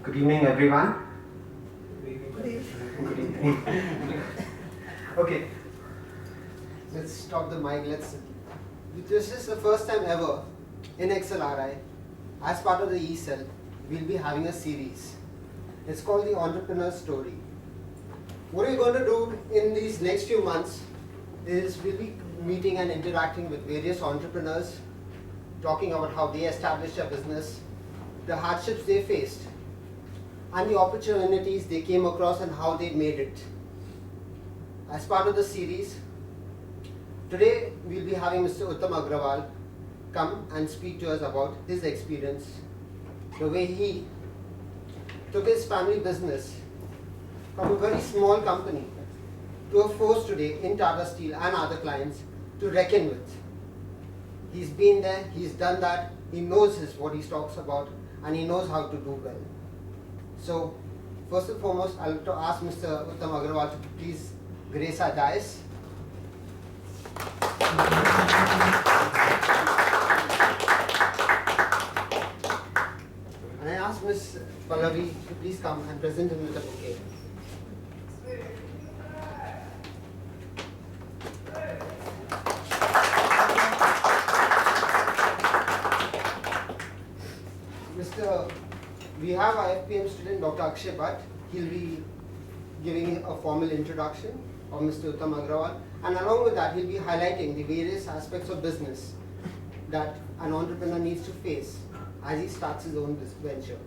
Good evening, everyone. Good evening. Okay, let's stop the mic. This is the first time ever in XLRI, as part of the eCell, we'll be having a series. It's called the Entrepreneur Story. What we're going to do in these next few months is we'll be meeting and interacting with various entrepreneurs, talking about how they established their business, the hardships they faced, and the opportunities they came across and how they made it. As part of the series, today we'll be having Mr. Uttam Agrawal come and speak to us about his experience, the way he took his family business from a very small company to a force today in Tata Steel and other clients to reckon with. He's been there, he's done that, he knows what he talks about, and he knows how to do well. So, first and foremost, I'll ask Mr. Uttam Agrawal to please grace our dais. And I ask Ms. Pallavi to please come and present him with a bouquet. We have our FPM student, Dr. Akshay Bhatt. He'll be giving a formal introduction of Mr. Uttam Agrawal, and along with that, he'll be highlighting the various aspects of business that an entrepreneur needs to face as he starts his own venture.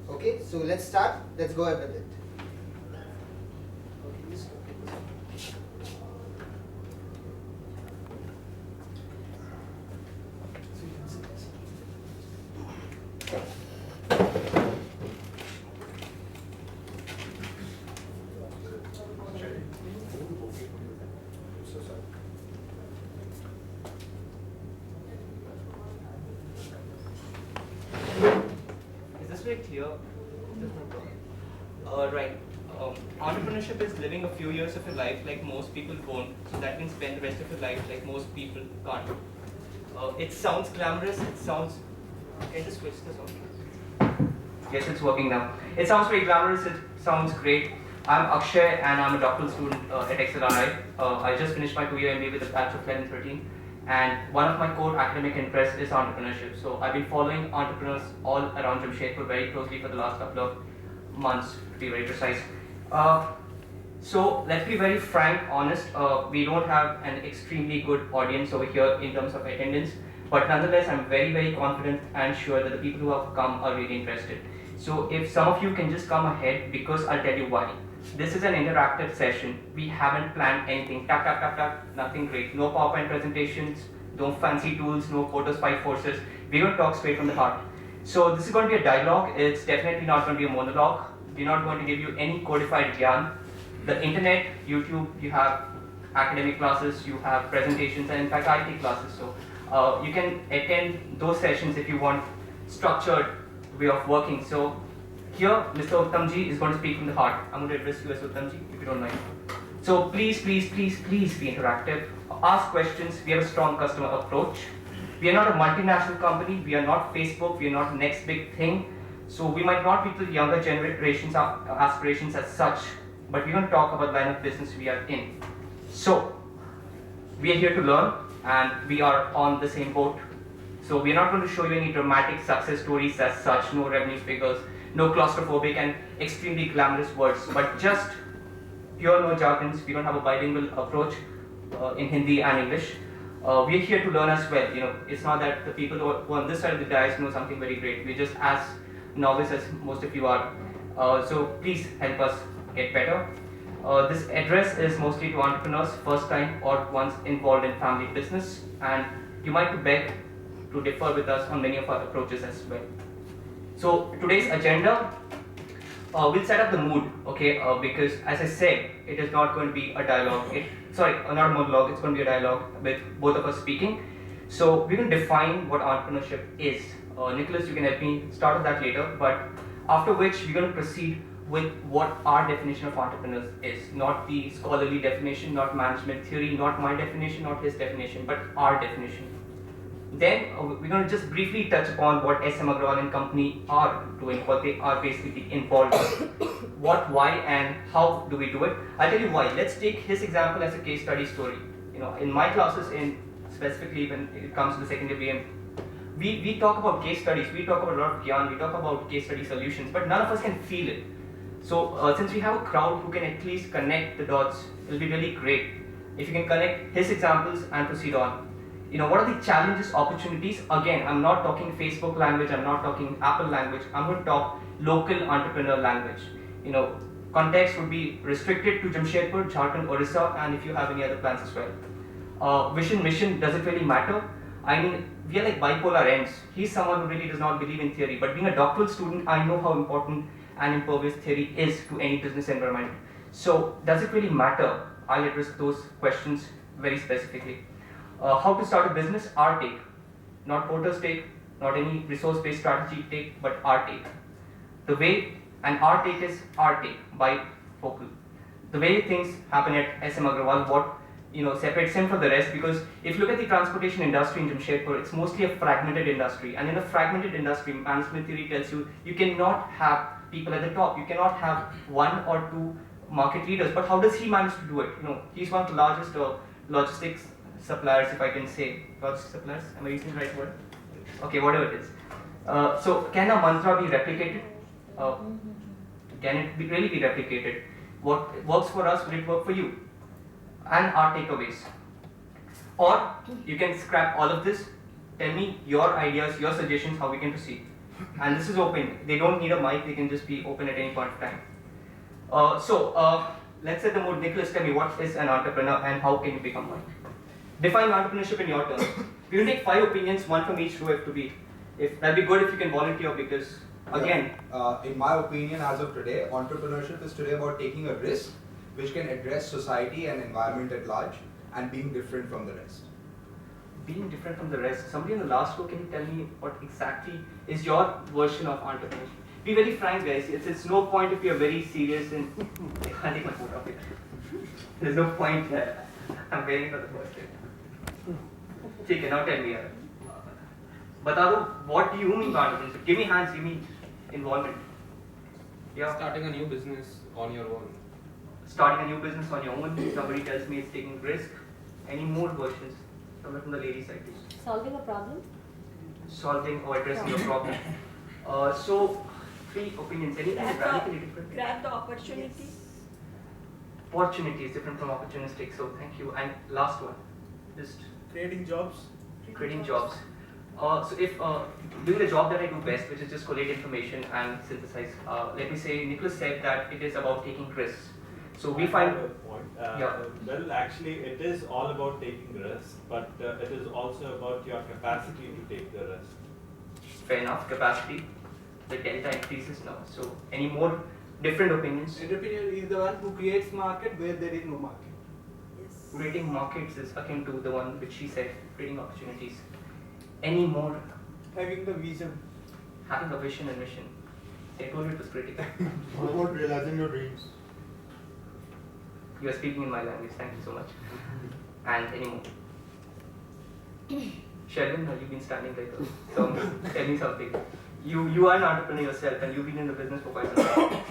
Okay, so let's start. Let's go ahead with it. Clear. Right. Entrepreneurship is living a few years of your life like most people won't, so that means spend the rest of your life like most people can't. It sounds glamorous, it sounds... Can I just switch this on? Yes, it's working now. It sounds very glamorous, it sounds great. I'm Akshay and I'm a doctoral student at XLRI. I just finished my 2-year MBA with a batch of 11-13. And one of my core academic interests is entrepreneurship. So I've been following entrepreneurs all around Jamshedpur very closely for the last couple of months, to be very precise. So let's be very frank, honest. We don't have an extremely good audience over here in terms of attendance, but nonetheless, I'm very, very confident and sure that the people who have come are really interested. So if some of you can just come ahead, because I'll tell you why. This is an interactive session. We haven't planned anything. Tap, tap, tap, tap, nothing great. No PowerPoint presentations, no fancy tools, no quotas, 5 forces. We're going to talk straight from the heart. So this is going to be a dialogue. It's definitely not going to be a monologue. We're not going to give you any codified gyan. The internet, YouTube, you have academic classes, you have presentations, and in fact I take classes. So you can attend those sessions if you want structured way of working. So here, Mr. Uttamji is going to speak from the heart. I'm going to address you as Uttamji, if you don't mind. So please, please, please, please be interactive. Ask questions. We have a strong customer approach. We are not a multinational company. We are not Facebook. We are not next big thing. So we might not be to the younger generation's aspirations as such, but we're going to talk about the line of business we are in. So we are here to learn, and we are on the same boat. So we are not going to show you any dramatic success stories as such, no revenue figures, no claustrophobic and extremely glamorous words, but just pure no jargons. We don't have a bilingual approach in Hindi and English. We're here to learn as well. You know, it's not that the people who are on this side of the dais know something very great. We're just as novice as most of you are. So please help us get better. This address is mostly to entrepreneurs, first time or once involved in family business, and you might beg to differ with us on many of our approaches as well. So today's agenda, we'll set up the mood, okay? Because as I said, it is not going to be a dialogue. Not a monologue. It's going to be a dialogue with both of us speaking. So we're going to define what entrepreneurship is. Nicholas, you can help me start with that later. But after which we're going to proceed with what our definition of entrepreneurs is. Not the scholarly definition, not management theory, not my definition, not his definition, but our definition. Then we're going to just briefly touch upon what SM Agrawal and company are doing, what they are basically involved in, what, why, and how do we do it. I'll tell you why. Let's take his example as a case study story. In my classes, in specifically when it comes to the secondary BM, we talk about case studies, we talk about a lot of gyan, we talk about case study solutions, but none of us can feel it. So since we have a crowd who can at least connect the dots, it'll be really great if you can connect his examples and proceed on. What are the challenges, opportunities? Again, I'm not talking Facebook language, I'm not talking Apple language, I'm going to talk local entrepreneur language. Context would be restricted to Jamshedpur, Jharkhand, Orissa, and if you have any other plans as well. Vision, mission, does it really matter? I mean, we are like bipolar ends. He's someone who really does not believe in theory, but being a doctoral student, I know how important and impervious theory is to any business environment. So, does it really matter? I'll address those questions very specifically. How to start a business? Our take. Not Porter's take, not any resource-based strategy take, but our take. The way, and our take is our take by Focal. The way things happen at SM Agrawal, what separates him from the rest, because if you look at the transportation industry in Jamshedpur, it's mostly a fragmented industry, and in a fragmented industry, management theory tells you cannot have people at the top, you cannot have one or two market leaders. But how does he manage to do it? He's one of the largest logistics suppliers, if I can say. Logistics suppliers, am I using the right word? Okay, whatever it is. So can a mantra be replicated? Can it really be replicated? What works for us, will it work for you? And our takeaways. Or you can scrap all of this, tell me your ideas, your suggestions, how we can proceed. And this is open. They don't need a mic, they can just be open at any point of time. Let's set the mood. Nicholas, tell me, what is an entrepreneur and how can you become one? Define entrepreneurship in your terms. We will take 5 opinions, one from each row if to be. That'd be good if you can volunteer, because again, in my opinion, as of today, entrepreneurship is today about taking a risk which can address society and environment at large and being different from the rest. Being different from the rest. Somebody in the last row, can you tell me what exactly is your version of entrepreneurship? Be very frank, guys. It's no point if you're very serious and I can't take my foot off it. There's no point here. I'm waiting for the first day. Okay, now tell me. Bata do, what do you mean by entrepreneurship? Give me hands, give me involvement. Yeah. Starting a new business on your own. Starting a new business on your own. Somebody tells me it's taking risk. Any more versions? Somewhere from the lady side, please. Solving a problem? Solving or addressing a problem. So, 3 opinions. Anything radically different? Grab the opportunity. Opportunity is different from opportunistic, so thank you. And last one, just Creating jobs. creating jobs. So if doing the job that I do best, which is just collate information and synthesize, let me say, Nicholas said that it is about taking risks. So we find, I have a point. Yeah. Well, actually, it is all about taking risks, but it is also about your capacity to take the risk. fair enough, capacity, the delta increases now. So any more different opinions? Entrepreneur is the one who creates market where there is no market. Yes. Creating markets is akin to the one which she said, creating opportunities. Any more? Having the vision. Having a vision and mission. I told you it was critical. What about realizing your dreams? You are speaking in my language, thank you so much. And any more? Sherwin, you've been standing like a thumb. Tell me something. You are an entrepreneur yourself and you've been in the business for quite some time.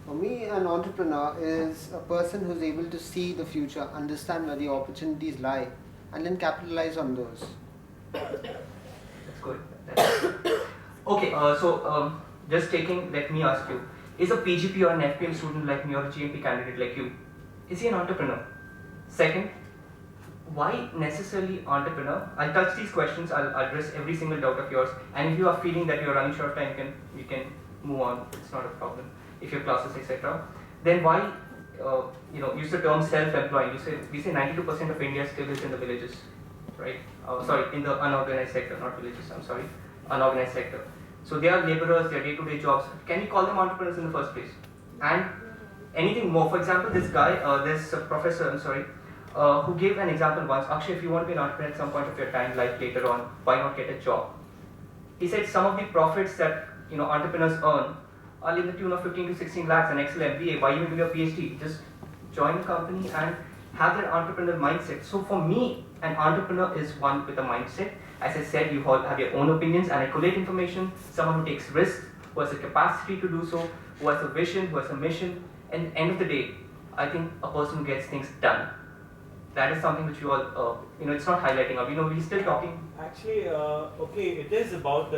For me, an entrepreneur is a person who's able to see the future, understand where the opportunities lie, and then capitalize on those. That's good. Okay, just let me ask you, is a PGP or an FPM student like me or a GMP candidate like you, is he an entrepreneur? Second, why necessarily entrepreneur? I'll touch these questions, I'll address every single doubt of yours, and if you are feeling that you're running short of time, you can move on, it's not a problem. If your classes, etc. Then why, use the term self-employed. We say 92% of India still is in the villages, right? In the unorganized sector, not villages, I'm sorry, unorganized sector. So they are laborers, they are day-to-day jobs. Can you call them entrepreneurs in the first place? And anything more? For example, this guy, this professor, who gave an example once. Akshay, if you want to be an entrepreneur at some point of your time, like later on, why not get a job? He said some of the profits that entrepreneurs earn are in the tune of 15 to 16 lakhs, an Excel MBA. Why even do your PhD? Just join a company and have that entrepreneur mindset. So for me, An entrepreneur is one with a mindset. As I said, you all have your own opinions and I collate information. Someone who takes risks, who has a capacity to do so, who has a vision, who has a mission. And at the end of the day, I think a person who gets things done. That is something which you all, it's not highlighting up. We're still talking. Actually, okay, it is about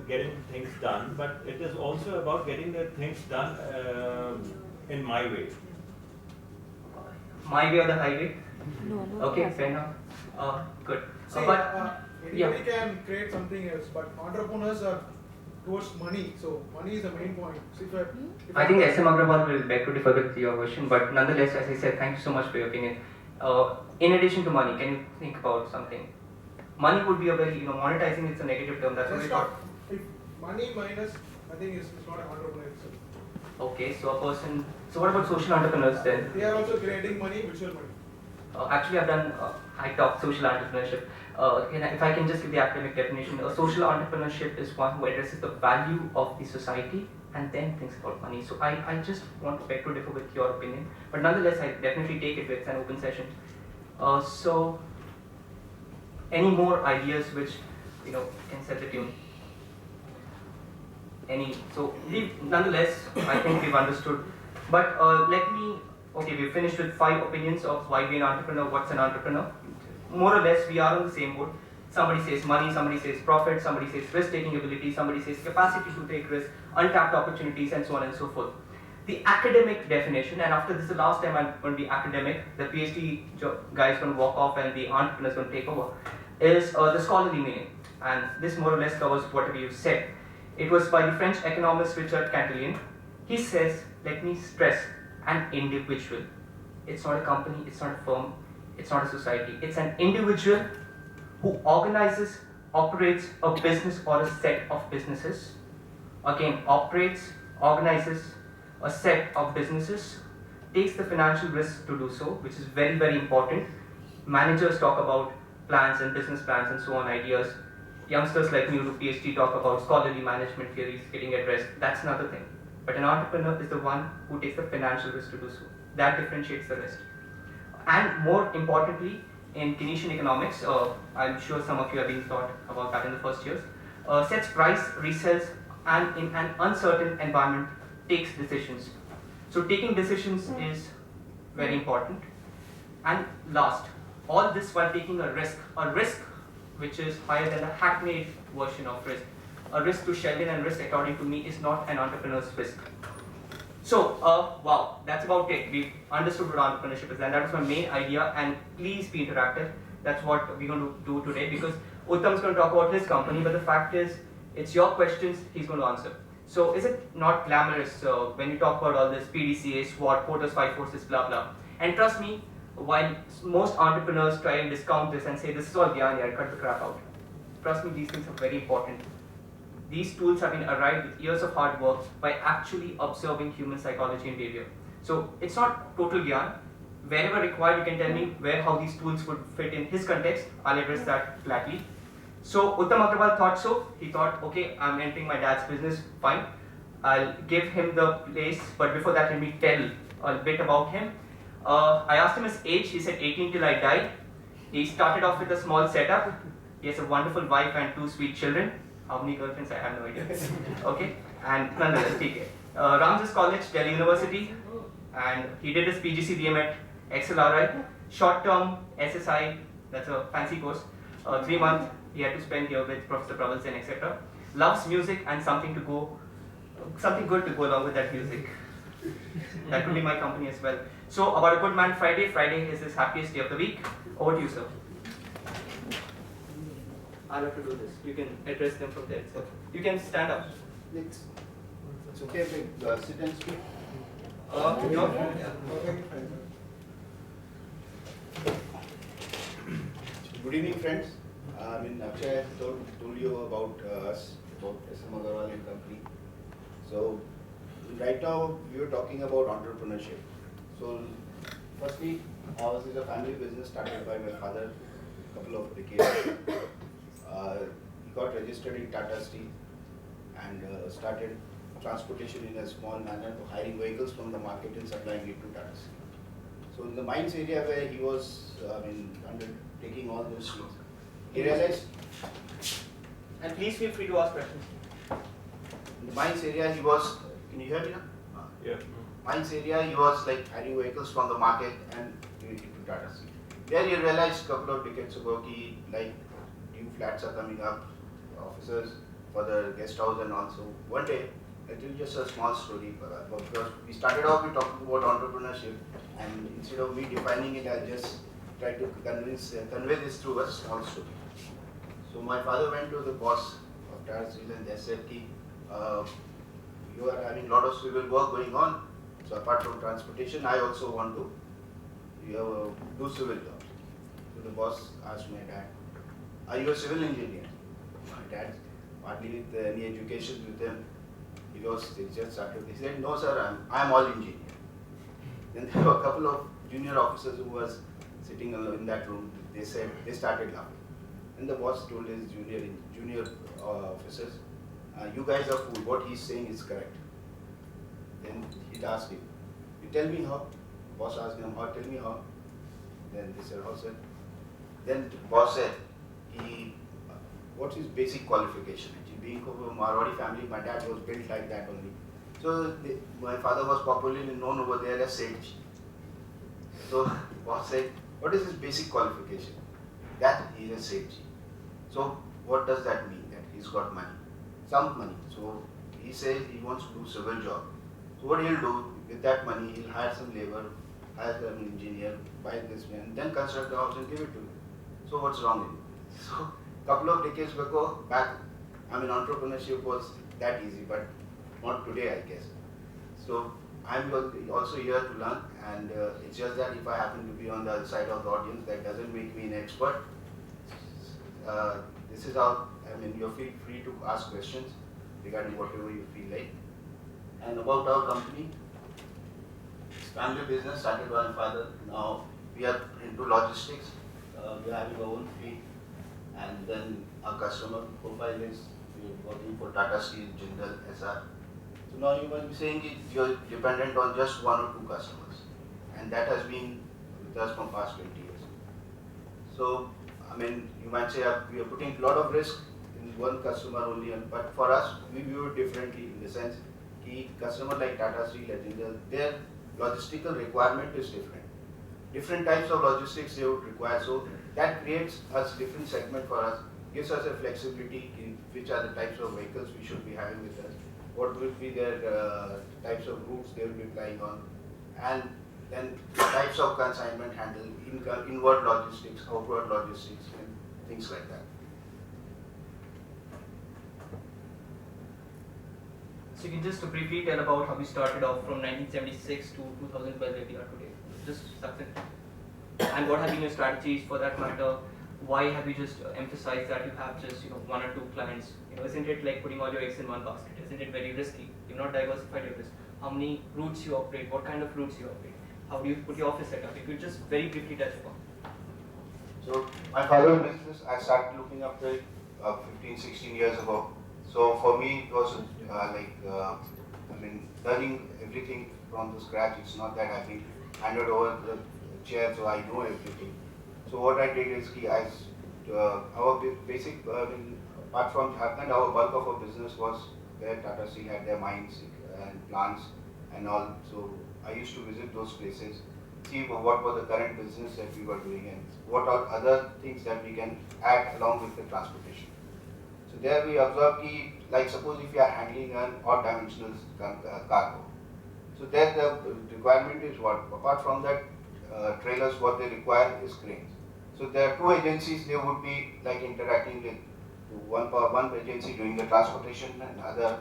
getting things done, but it is also about getting the things done in my way. My way or the highway? No, no. Okay, fair enough. Good. See, yeah. anybody can create something else, but entrepreneurs are towards money. So money is the main point. So if I think SM Agrawal will beg to differ with your version, but nonetheless, as I said, thank you so much for your opinion. In addition to money, can you think about something? Money would be a very, monetizing is a negative term. That's what we thought. If money minus, I think it's not an entrepreneur itself. Okay, so a person. So what about social entrepreneurs then? They are also creating money, virtual money. Actually, I've done. I taught social entrepreneurship. If I can just give the academic definition, a social entrepreneurship is one who addresses the value of the society and then thinks about money. So I just want to beg to differ with your opinion, but nonetheless, I definitely take it with an open session. So, any more ideas which can set the tune? So nonetheless, I think we've understood. But we've finished with 5 opinions of why be an entrepreneur, what's an entrepreneur. More or less, we are on the same boat. Somebody says money, somebody says profit, somebody says risk-taking ability, somebody says capacity to take risks, untapped opportunities, and so on and so forth. The academic definition, and after this is the last time I'm going to be academic, the PhD guy is going to walk off and the entrepreneur is going to take over, is the scholarly meaning. And this more or less covers whatever you said. It was by the French economist Richard Cantillon. He says, let me stress, an individual. It's not a company, it's not a firm, it's not a society. It's an individual who organizes, operates a business or a set of businesses. Again, operates, organizes a set of businesses, takes the financial risk to do so, which is very, very important. Managers talk about plans and business plans and so on, ideas. Youngsters like me who do PhD talk about scholarly management theories getting addressed. That's another thing. But an entrepreneur is the one who takes the financial risk to do so. That differentiates the rest. And more importantly, in Keynesian economics, I'm sure some of you have been taught about that in the first years, sets price, resells, and in an uncertain environment takes decisions. So taking decisions is very important. And last, all this while taking a risk which is higher than the hackneyed version of risk. A risk to Sheldon and risk, according to me, is not an entrepreneur's risk. So, wow, that's about it. We've understood what entrepreneurship is, and that was my main idea. And please be interactive. That's what we're going to do today, because Uttam's going to talk about his company, but the fact is, it's your questions he's going to answer. So, is it not glamorous when you talk about all this PDCA, SWOT, Porter's 5 forces, blah blah? And trust me, while most entrepreneurs try and discount this and say this is all gyan, yeah, cut the crap out. Trust me, these things are very important. These tools have been arrived with years of hard work by actually observing human psychology and behavior. So it's not total gyan. Wherever required, you can tell me how these tools would fit in his context. I'll address that flatly. So Uttam Agrawal thought so. He thought, okay, I'm entering my dad's business, fine. I'll give him the place, but before that, let me tell a bit about him. I asked him his age. He said 18 till I die. He started off with a small setup. He has a wonderful wife and 2 sweet children. How many girlfriends? I have no idea. Okay, and nonetheless, TK. Ramses College, Delhi University, and he did his PGCDM at XLRI. Short-term SSI, that's a fancy course. 3 months he had to spend here with Professor Prabal Sen, etc. Loves music and something good to go along with that music. That could be my company as well. So about a good man Friday. Friday is his happiest day of the week. Over to you, sir. I'll have to do this. You can address them from there. So you can stand up. It's okay if sit and speak. Good evening, friends. Akshay has told you about us, about SM Agrawal and company. So right now we were talking about entrepreneurship. So firstly, ours is a family business started by my father a couple of decades. He got registered in Tata Steel and started transportation in a small manner, hiring vehicles from the market and supplying it to Tata Steel. So in the mines area where he was, undertaking all those things, he realized And please feel free to ask questions. in the mines area he was, can you hear me now? Yeah. Mines area he was like adding vehicles from the market and giving it to Tata Steel. There he realized a couple of decades ago like new flats are coming up, officers for the guest house and also one day, I'll tell you just a small story because we started off with talking about entrepreneurship and instead of me defining it, I just tried to convey this through a small story. So my father went to the boss of Tata Steel and they said, you are having a lot of civil work going on, so apart from transportation, I also want to do civil jobs. So the boss asked my dad, are you a civil engineer? My dad, hardly with any education with him, he just started. He said, no sir, I'm all engineer. Then there were a couple of junior officers who was sitting in that room. They started laughing. And the boss told his junior officers, you guys are fool. What he's saying is correct. Then he'd ask him, you tell me how. Boss asked him, how? Tell me how. Then they said, how sir? Then the boss said, what's his basic qualification? Being of a Marwadi family, my dad was built like that only. So my father was popularly known over there as Sage. So the boss said, what is his basic qualification? That he is a Sage. So what does that mean? That he's got money, some money. So he says he wants to do civil job. So what he'll do with that money, he'll hire some labor, hire an engineer, buy this man, then construct the house and give it to him. So what's wrong in it? So couple of decades back, entrepreneurship was that easy, but not today, I guess. So I'm also here to learn, and it's just that if I happen to be on the other side of the audience, that doesn't make me an expert. This is how, you feel free to ask questions regarding whatever you feel like. And about our company, it's family business started by my father. Now we are into logistics. We are having our own fleet, and then our customer profile is we're working for Tata Steel, Jindal, SR. So now you might be saying you're dependent on just one or two customers, and that has been with us from past 20 years. So you might say we are putting a lot of risk in one customer only, but for us we view it differently in the sense customer like Tata Steel, Jindal, their logistical requirement is different. Different types of logistics they would require. So that creates a different segment for us, gives us a flexibility in which are the types of vehicles we should be having with us, what will be their types of routes they will be flying on, and then types of consignment handle, inward logistics, outward logistics, and things like that. So you can just briefly tell about how we started off from 1976 to 2012 where we are today. Just succinct. And what have been your strategies for that matter? Why have you just emphasized that you have just one or two clients? Isn't it like putting all your eggs in one basket? Isn't it very risky? You've not diversified your risk. How many routes you operate? What kind of routes you operate? How do you put your office setup? If you just very briefly touch upon. So my father's business, I started looking after it 15, 16 years ago. So for me, it was learning everything from the scratch. It's not that I've been handed over the chair, so I know everything. So what I did is, our basic, apart from Jharkhand, our bulk of our business was where Tata Steel had their mines and plants and all. So I used to visit those places, see what was the current business that we were doing and what are other things that we can add along with the transportation. So there we observe like suppose if you are handling an odd dimensional cargo. So there the requirement is what? Apart from that, trailers, what they require is cranes. So there are two agencies they would be like interacting with. One agency doing the transportation and other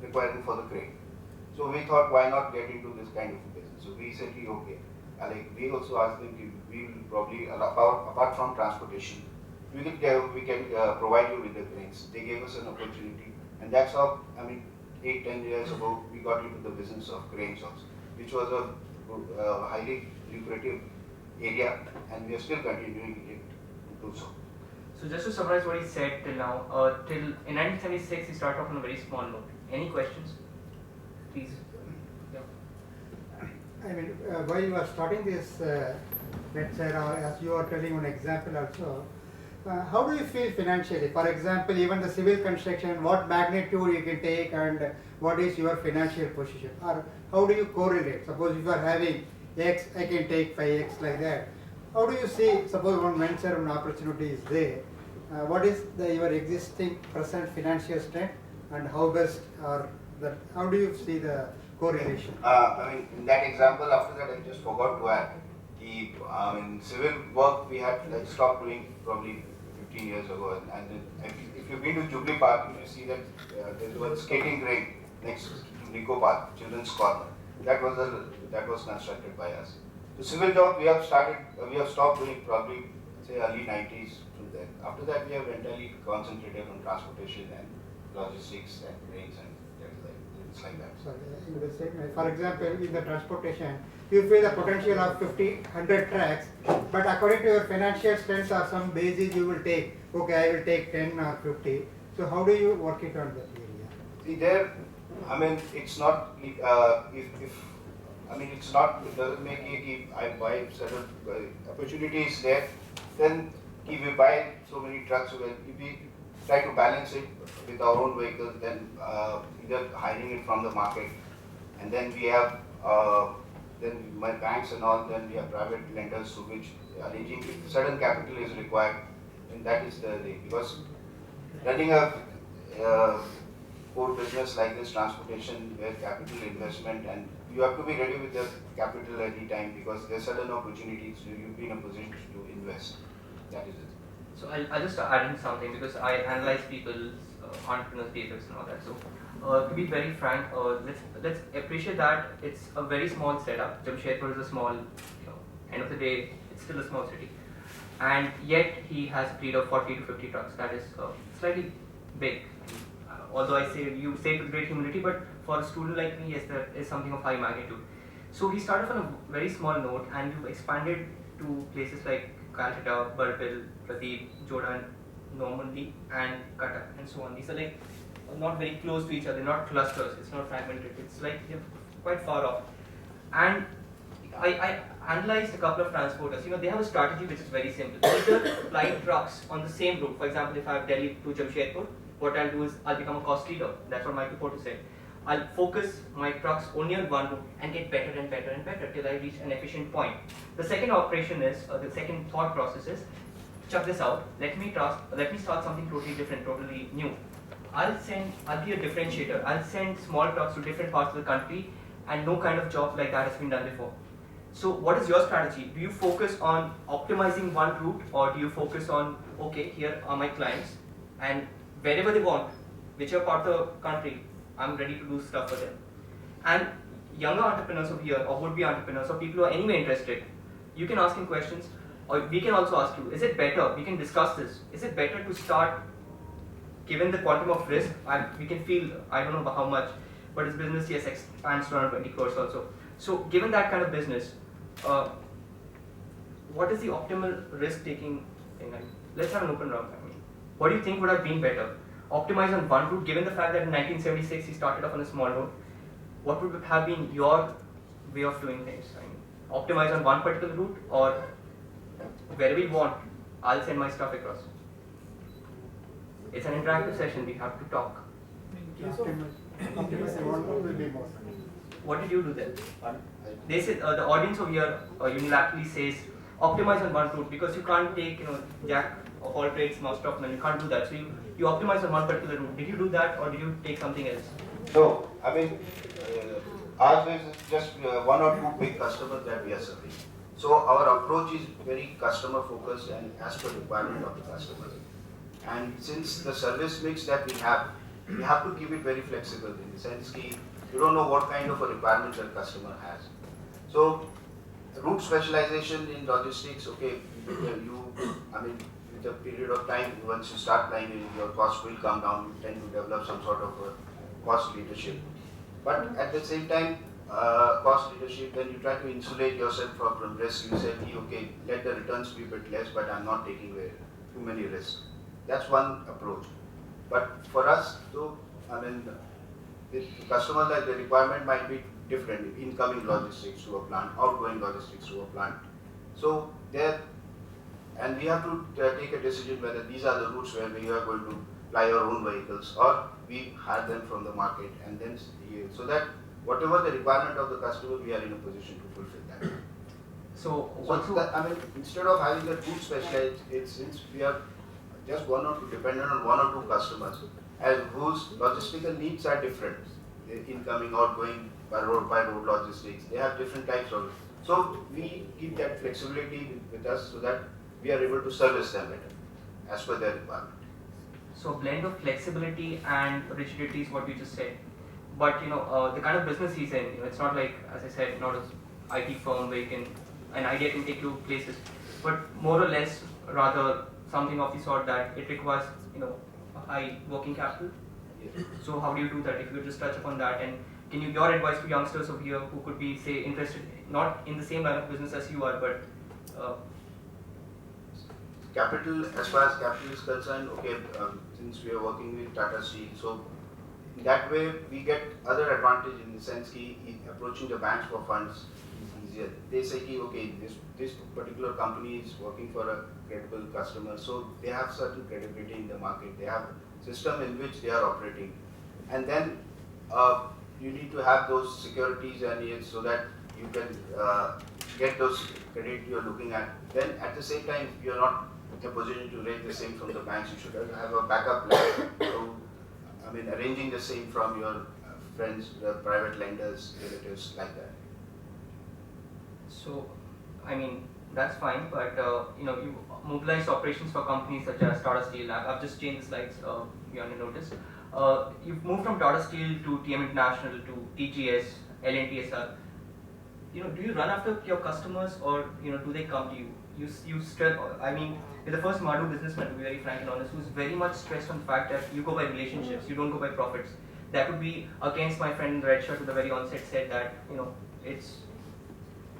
requiring for the crane. So we thought, why not get into this kind of a business? So we said, okay. We also asked them, we will probably apart from transportation, we can provide you with the cranes. They gave us an opportunity, and that's how 8-10 years ago we got into the business of cranes also, which was a highly lucrative area, and we are still continuing it to do so. So just to summarize what he said till now, in 1976 he started off on a very small note. Any questions? Please. Yeah. I mean, while you are starting this, let's say, as you are telling one example also, how do you feel financially? For example, even the civil construction, what magnitude you can take and what is your financial position? Or how do you correlate? Suppose if you are having X, I can take 5X like that. How do you see, suppose one venture, one opportunity is there, what is your existing present financial strength and how best or that, how do you see the correlation? I mean, in that example, after that, I just forgot to add. In civil work, we had stopped doing probably 15 years ago. And then if you've been to Jubilee Park, you see that there was a skating rink next to Nico Park, Children's Corner. That was constructed by us. The civil job we have stopped doing probably say early 90s. From then, after that, we have entirely concentrated on transportation and logistics and trains and things like that. So, in the same, for example, in the transportation, you feel the potential of 50, 100 tracks, but according to your financial strength or some basis you will take, okay, I will take 10 or 50. So how do you work it on that area? See there, I mean, it's not, it doesn't make it, if I buy certain opportunities there, then if we buy so many trucks, if we try to balance it with our own vehicles, then either hiring it from the market, and then we have, then my banks and all, then we have private lenders to which arranging if certain capital is required, and that is the way. Because running a core business like this, transportation, where capital investment, and you have to be ready with the capital any time because there are certain opportunities, so you'll be in a position to invest. That is it. So I'll just add in something because I analyze people's entrepreneurs' behaviors and all that. So to be very frank, let's appreciate that it's a very small setup. Jamshedpur is a small, end of the day, it's still a small city, and yet he has a fleet of 40 to 50 trucks. That is slightly big. Although you say with great humility, but for a student like me, yes, there is something of high magnitude. So he started on a very small note, and you've expanded to places like Calcutta, Burpil, Pradeep, Jordan, Normandy, and Cuttack, and so on. These are like not very close to each other, not clusters, it's not fragmented, it's like they're quite far off. And I analyzed a couple of transporters. They have a strategy which is very simple. Either fly trucks on the same route. For example, if I have Delhi to Jamshedpur, what I'll do is I'll become a cost leader. That's what Michael Porter said. I'll focus my trucks only on one route and get better and better and better till I reach an efficient point. The second operation is, the second thought process is, check this out, let me start something totally different, totally new. I'll be a differentiator. I'll send small trucks to different parts of the country, and no kind of job like that has been done before. So what is your strategy? Do you focus on optimizing one route, or do you focus on, okay, here are my clients, and wherever they want, whichever part of the country, I'm ready to do stuff for them. And younger entrepreneurs over here, or would-be entrepreneurs, or people who are anyway interested, you can ask him questions, or we can also ask you, is it better, we can discuss this, is it better to start, given the quantum of risk, we can feel, I don't know how much, but his business, yes, expands to around 20 crores also. So given that kind of business, what is the optimal risk-taking thing? Let's have an open round. What do you think would have been better? Optimize on one route, given the fact that in 1976 he started off on a small route. What would have been your way of doing things? Optimize on one particular route, or wherever you want, I'll send my stuff across. It's an interactive session, we have to talk. What did you do then? They said the audience over here unilaterally says optimize on one route because you can't take jack of all trades, master of none. You can't do that. So you optimize on one particular route. Did you do that, or did you take something else? So ours is just one or two big customers that we are serving. So our approach is very customer focused and as per requirement of the customers. And since the service mix that we have to keep it very flexible in the sense that you don't know what kind of a requirement the customer has. So route specialization in logistics, okay, with a period of time, once you start planning, your cost will come down, you tend to develop some sort of a cost leadership. But at the same time, cost leadership, then you try to insulate yourself from risk. You say, okay, let the returns be a bit less, but I'm not taking away too many risks. That's one approach. But for us, though, with customers, like the requirement might be different incoming logistics to a plant, outgoing logistics to a plant. So there, and we have to take a decision whether these are the routes where we are going to fly our own vehicles or we hire them from the market, and then so that whatever the requirement of the customer, we are in a position to fulfill that. So So that, I mean, instead of having a two specialized, since we are just one or two dependent on one or two customers, and whose logistical needs are different, incoming, outgoing, by road logistics, they have different types of. So we keep that flexibility with us so that we are able to service them better as per their requirement. So blend of flexibility and rigidity is what you just said. But the kind of business he's in, it's not like, as I said, not an IT firm where an idea can take you places, but more or less rather something of the sort that it requires a high working capital. Yes. So how do you do that? If you just touch upon that, and can you your advice to youngsters over here who could be say interested not in the same line of business as you are, but Capital, as far as capital is concerned, okay, since we are working with Tata Steel, so in that way we get other advantage in the sense that approaching the banks for funds is easier. They say, okay, this particular company is working for a credible customer, so they have certain credibility in the market. They have system in which they are operating, and then you need to have those securities and yields so that you can get those credit you are looking at. Then at the same time, if you are not in a position to raise the same from the banks, you should have a backup plan. So, I mean, arranging the same from your friends, the private lenders, relatives, like that. so I mean that's fine, but you mobilize operations for companies such as Tata Steel. I've just changed the slides beyond your notice. You've moved from Tata Steel to TM International to TGS, L&T SR. Do you run after your customers, or do they come to you? You stress. I mean, you're the first Madhu businessman, to be very frank and honest, who's very much stressed on the fact that you go by relationships, you don't go by profits. That would be against my friend Red Shirt, who the very onset said that it's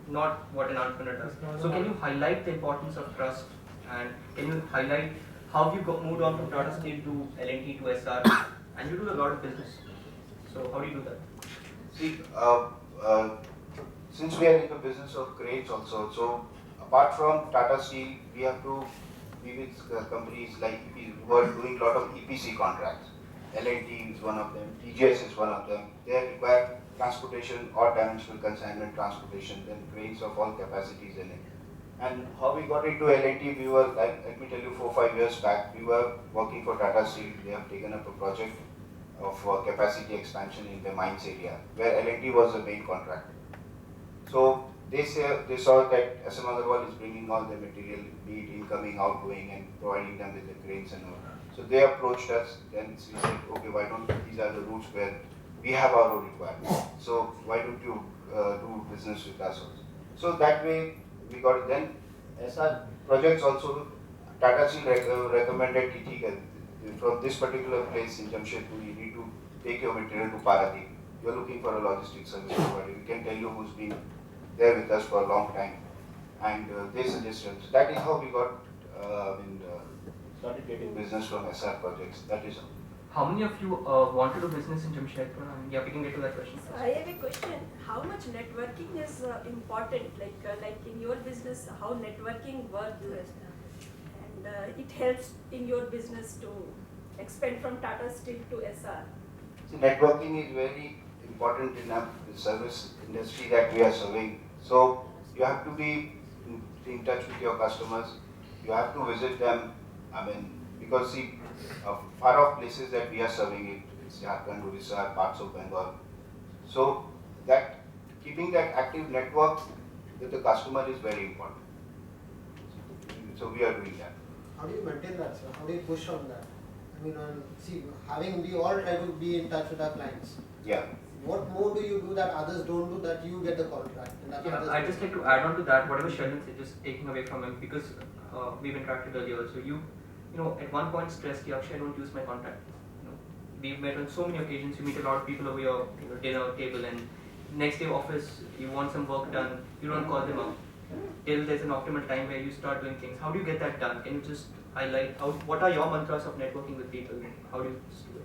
not what an entrepreneur does. So can you highlight the importance of trust, and can you highlight how you moved on from Tata Steel to L&T to SR, and you do a lot of business. So how do you do that? See, since we are in the business of cranes also, so apart from Tata Steel, we have to be with companies like who are doing a lot of EPC contracts. L&T is one of them, TGS is one of them. They require transportation or dimensional consignment transportation, then cranes of all capacities in it. And how we got into L&T, we were, let me tell you, 4 or 5 years back, we were working for Tata Steel. They have taken up a project of capacity expansion in the mines area, where L&T was the main contractor. So they saw that SM Agarwal is bringing all the material, be it incoming, outgoing, and providing them with the cranes and all. So they approached us, then we said, okay, why don't these are the routes where we have our own requirements. So why don't you do business with us also? So that way we got it. Then SR projects also, Tata Steel recommended TT from this particular place in Jamshedpur, you need to take your material to Paradip. You are looking for a logistics service provider. We can tell you who's been there with us for a long time, and they suggested. So that is how we got started getting business from SR projects. That is how. How many of you want to do business in Jamshedpur? Yeah, we can get to that question first. I have a question. How much networking is important? Like in your business, how networking works, and it helps in your business to expand from Tata Steel to SR. See, networking is very important in the service industry that we are serving. So you have to be in touch with your customers. You have to visit them. I mean, because see, far off places that we are serving, it's Jharkhand, Odisha, parts of Bengal. So that keeping that active network with the customer is very important. So we are doing that. How do you maintain that, sir? How do you push on that? I mean, we all try to be in touch with our clients. Yeah. What more do you do that others don't do that you get the contract? And that Yeah, others I'd don't just do? like to add on to that, whatever Sheldon said, just taking away from him, because we've interacted earlier. So you at one point stressed, Akshay, I don't use my contact. We've met on so many occasions. You meet a lot of people over your dinner table, and next day office, you want some work done, you don't call them up till there's an optimal time where you start doing things. How do you get that done? Can you just highlight what are your mantras of networking with people? How do you just do it?